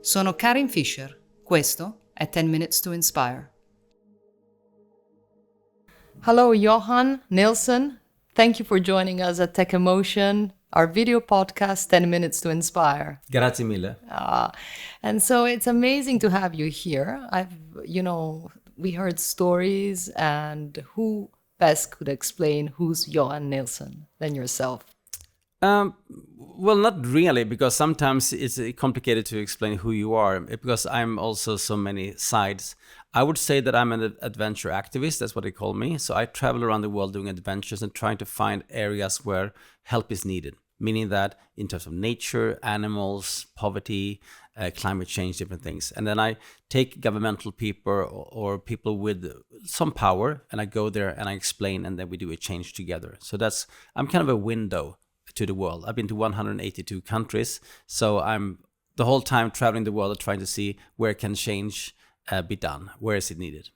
Sono Karin Fischer. Questo è 10 Minutes to Inspire. Hello, Johan Nilson. Thank you for joining us at Tech.Emotion, our video podcast, 10 Minutes to Inspire. Grazie mille. And so it's amazing to have you here. We heard stories, and who best could explain who's Johan Nilson than yourself? Well, not really, because sometimes it's complicated to explain who you are, because I'm also so many sides. I would say that I'm an adventure activist, that's what they call me. So I travel around the world doing adventures and trying to find areas where help is needed, meaning that in terms of nature, animals, poverty, climate change, different things. And then I take governmental people or people with some power, and I go there and I explain, and then we do a change together. So I'm kind of a window to the world. I've been to 182 countries, so I'm the whole time traveling the world trying to see where can change be done, where is it needed.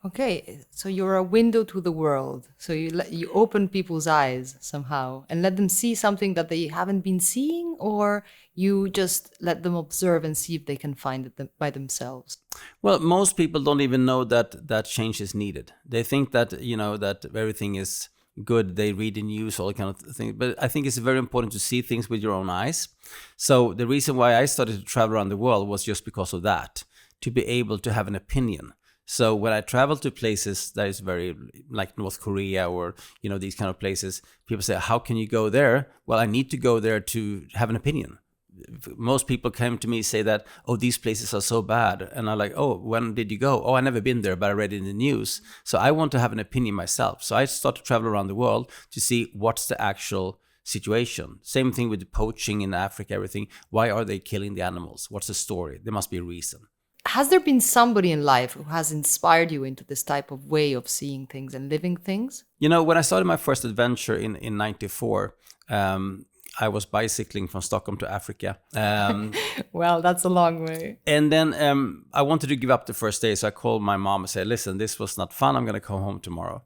Okay, so you're a window to the world. So you open people's eyes somehow and let them see something that they haven't been seeing, or you just let them observe and see if they can find it by themselves? Well, most people don't even know that change is needed. They think that, that everything is good. They read the news, all that kind of thing. But I think it's very important to see things with your own eyes. So the reason why I started to travel around the world was just because of that, to be able to have an opinion. So when I travel to places that is very like North Korea or, these kind of places, people say, how can you go there? Well, I need to go there to have an opinion. Most people come to me say that, oh, these places are so bad. And I'm like, oh, when did you go? Oh, I never been there, but I read it in the news. So I want to have an opinion myself. So I start to travel around the world to see what's the actual situation. Same thing with the poaching in Africa, everything. Why are they killing the animals? What's the story? There must be a reason. Has there been somebody in life who has inspired you into this type of way of seeing things and living things? When I started my first adventure in 94, I was bicycling from Stockholm to Africa. Well, that's a long way. And then I wanted to give up the first day. So I called my mom and said, listen, this was not fun. I'm going to come home tomorrow.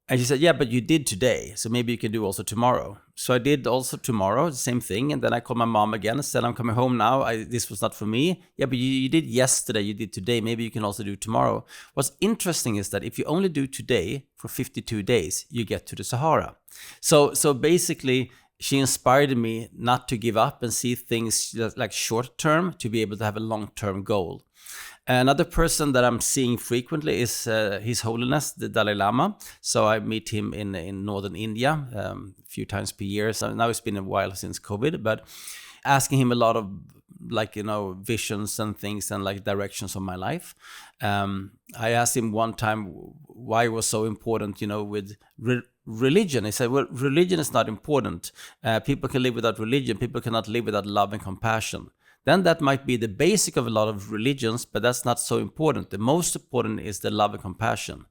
And she said, yeah, but you did today. So maybe you can do also tomorrow. So I did also tomorrow, the same thing. And then I called my mom again and said, I'm coming home now. This was not for me. Yeah, but you did yesterday. You did today. Maybe you can also do tomorrow. What's interesting is that if you only do today for 52 days, you get to the Sahara. So basically, she inspired me not to give up and see things like short term, to be able to have a long-term goal. Another person that I'm seeing frequently is His Holiness, the Dalai Lama. So I meet him in northern India a few times per year. So now it's been a while since COVID, but asking him a lot of visions and things and like directions of my life. I asked him one time why it was so important, with religion. He said, well, religion is not important. People can live without religion. People cannot live without love and compassion. Then that might be the basic of a lot of religions, but that's not so important. The most important is the love and compassion.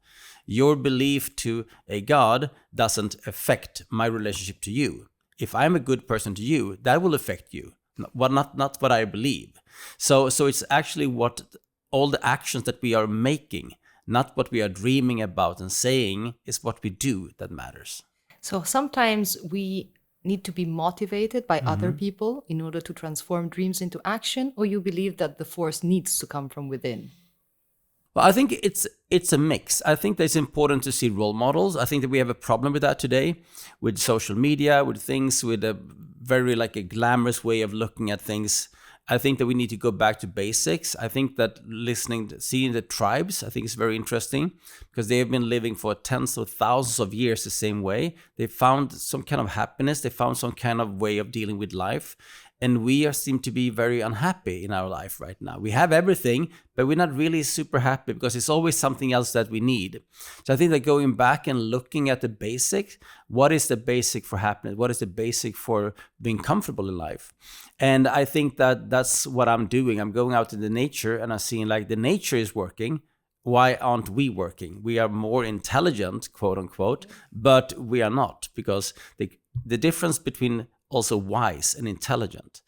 Your belief to a God doesn't affect my relationship to you. If I'm a good person to you, that will affect you, not what I believe. So it's actually what all the actions that we are making, not what we are dreaming about and saying, is what we do that matters. So sometimes we need to be motivated by other people in order to transform dreams into action, or you believe that the force needs to come from within? Well, I think it's a mix. I think that it's important to see role models. I think that we have a problem with that today, with social media, with things, with a very a glamorous way of looking at things. I think that we need to go back to basics. I think that seeing the tribes, I think is very interesting, because they have been living for tens of thousands of years the same way. They found some kind of happiness. They found some kind of way of dealing with life. And we seem to be very unhappy in our life right now. We have everything, but we're not really super happy because it's always something else that we need. So I think that going back and looking at the basics, what is the basic for happiness? What is the basic for being comfortable in life? And I think that that's what I'm doing. I'm going out in the nature and I'm seeing the nature is working. Why aren't we working? We are more intelligent, quote unquote, but we are not, because the difference between also wise and intelligent.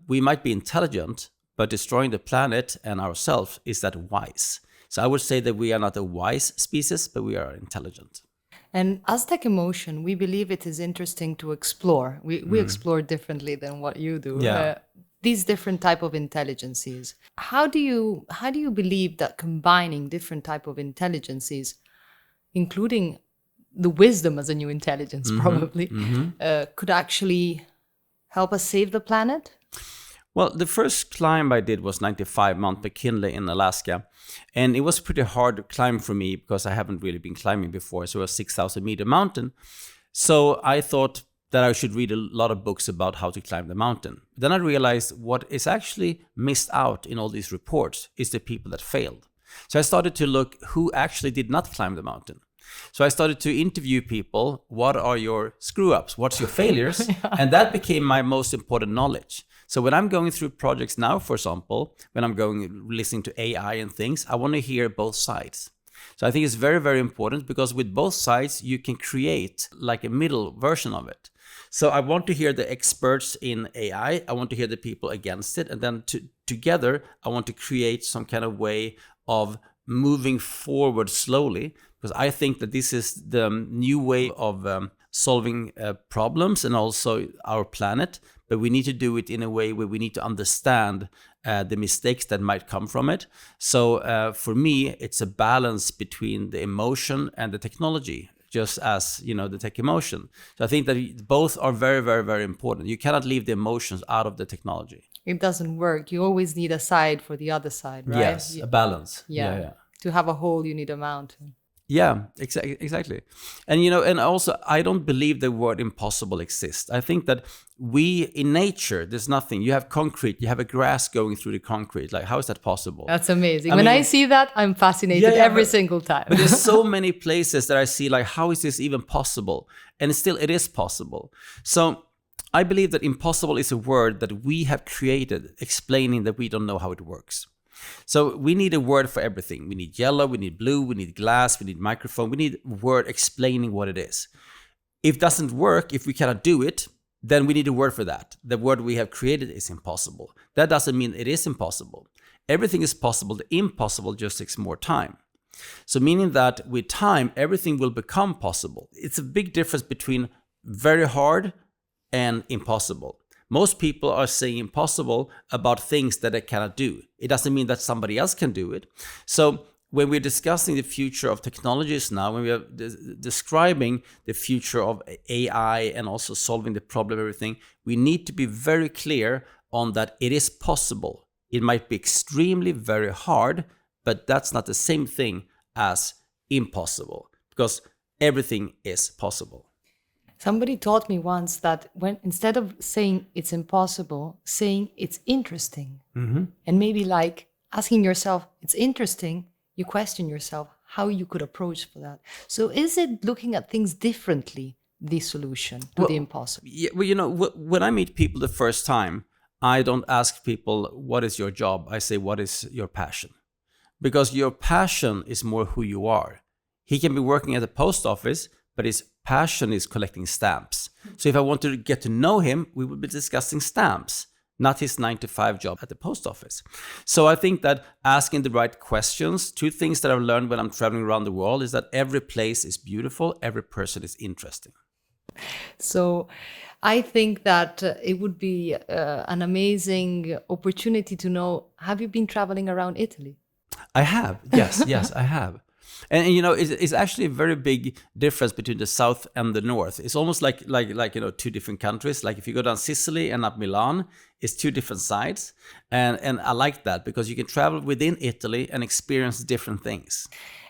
We might be intelligent, but destroying the planet and ourselves is that wise. So I would say that we are not a wise species, but we are intelligent. And as Tech.Emotion, we believe it is interesting to explore. We explore differently than what you do. Yeah. these different type of intelligences. How do you believe that combining different type of intelligences, including the wisdom as a new intelligence, probably, could actually help us save the planet? Well, the first climb I did was 95 Mount McKinley in Alaska. And it was pretty hard to climb for me because I haven't really been climbing before. So it was a 6,000-meter mountain. So I thought that I should read a lot of books about how to climb the mountain. Then I realized what is actually missed out in all these reports is the people that failed. So I started to look who actually did not climb the mountain. So I started to interview people. What are your screw-ups? What's your failures? And that became my most important knowledge. So when I'm going through projects now, for example, when I'm listening to AI and things, I want to hear both sides. So I think it's very, very important because with both sides, you can create like a middle version of it. So I want to hear the experts in AI. I want to hear the people against it. And then together, I want to create some kind of way of moving forward slowly, because I think that this is the new way of solving problems and also our planet. But we need to do it in a way where we need to understand the mistakes that might come from it. So for me, it's a balance between the emotion and the technology, just as, the Tech.Emotion. So I think that both are very, very, very important. You cannot leave the emotions out of the technology. It doesn't work. You always need a side for the other side, right? Yes, a balance. Yeah. To have a whole, you need a mountain. Yeah, exactly. And, and also, I don't believe the word impossible exists. I think that in nature, there's nothing. You have concrete, you have a grass going through the concrete. Like, how is that possible? That's amazing. When I see that, I'm fascinated every single time. But there's so many places that I see, like, how is this even possible? And still, it is possible. So I believe that impossible is a word that we have created, explaining that we don't know how it works. So we need a word for everything. We need yellow, we need blue, we need glass, we need microphone. We need a word explaining what it is. If it doesn't work, if we cannot do it, then we need a word for that. The word we have created is impossible. That doesn't mean it is impossible. Everything is possible. The impossible just takes more time. So meaning that with time, everything will become possible. It's a big difference between very hard and impossible. Most people are saying impossible about things that they cannot do. It doesn't mean that somebody else can do it. So when we're discussing the future of technologies now, when we are describing the future of AI and also solving the problem, everything, we need to be very clear on that it is possible. It might be extremely very hard, but that's not the same thing as impossible, because everything is possible. Somebody taught me once that when instead of saying it's impossible, saying it's interesting. And maybe like asking yourself, it's interesting, you question yourself how you could approach for that. So is it looking at things differently, the solution to the impossible? Yeah, well, when I meet people the first time, I don't ask people, what is your job? I say, what is your passion? Because your passion is more who you are. He can be working at the post office, but his passion is collecting stamps. So if I want to get to know him, we would be discussing stamps, not his 9-to-5 job at the post office. So I think that asking the right questions, 2 things that I've learned when I'm traveling around the world is that every place is beautiful, every person is interesting. So I think that it would be an amazing opportunity to know, have you been traveling around Italy? I have, yes, I have. And it's actually a very big difference between the south and the north. It's almost like 2 different countries. Like if you go down Sicily and up Milan, it's 2 different sides. And I like that because you can travel within Italy and experience different things.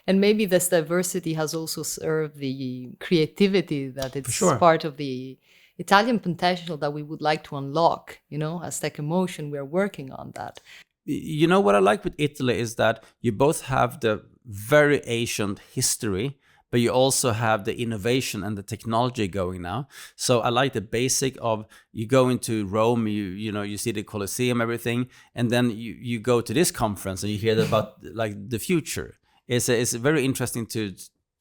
And maybe this diversity has also served the creativity that it's part of the Italian potential that we would like to unlock. As Tech.Emotion, we're working on that. What I like with Italy is that you both have the very ancient history, but you also have the innovation and the technology going now. So I like the basic of you go into Rome, you see the Colosseum, everything, and then you go to this conference and you hear about like the future. It's very interesting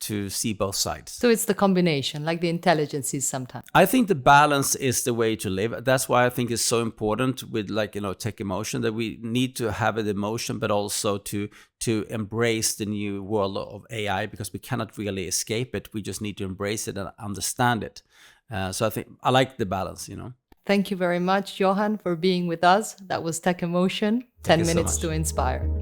to see both sides. So it's the combination, like the intelligences sometimes. I think the balance is the way to live. That's why I think it's so important with Tech.Emotion, that we need to have an emotion, but also to embrace the new world of AI, because we cannot really escape it. We just need to embrace it and understand it. So I think I like the balance, Thank you very much, Johan, for being with us. That was Tech.Emotion, 10 you so minutes much. to inspire.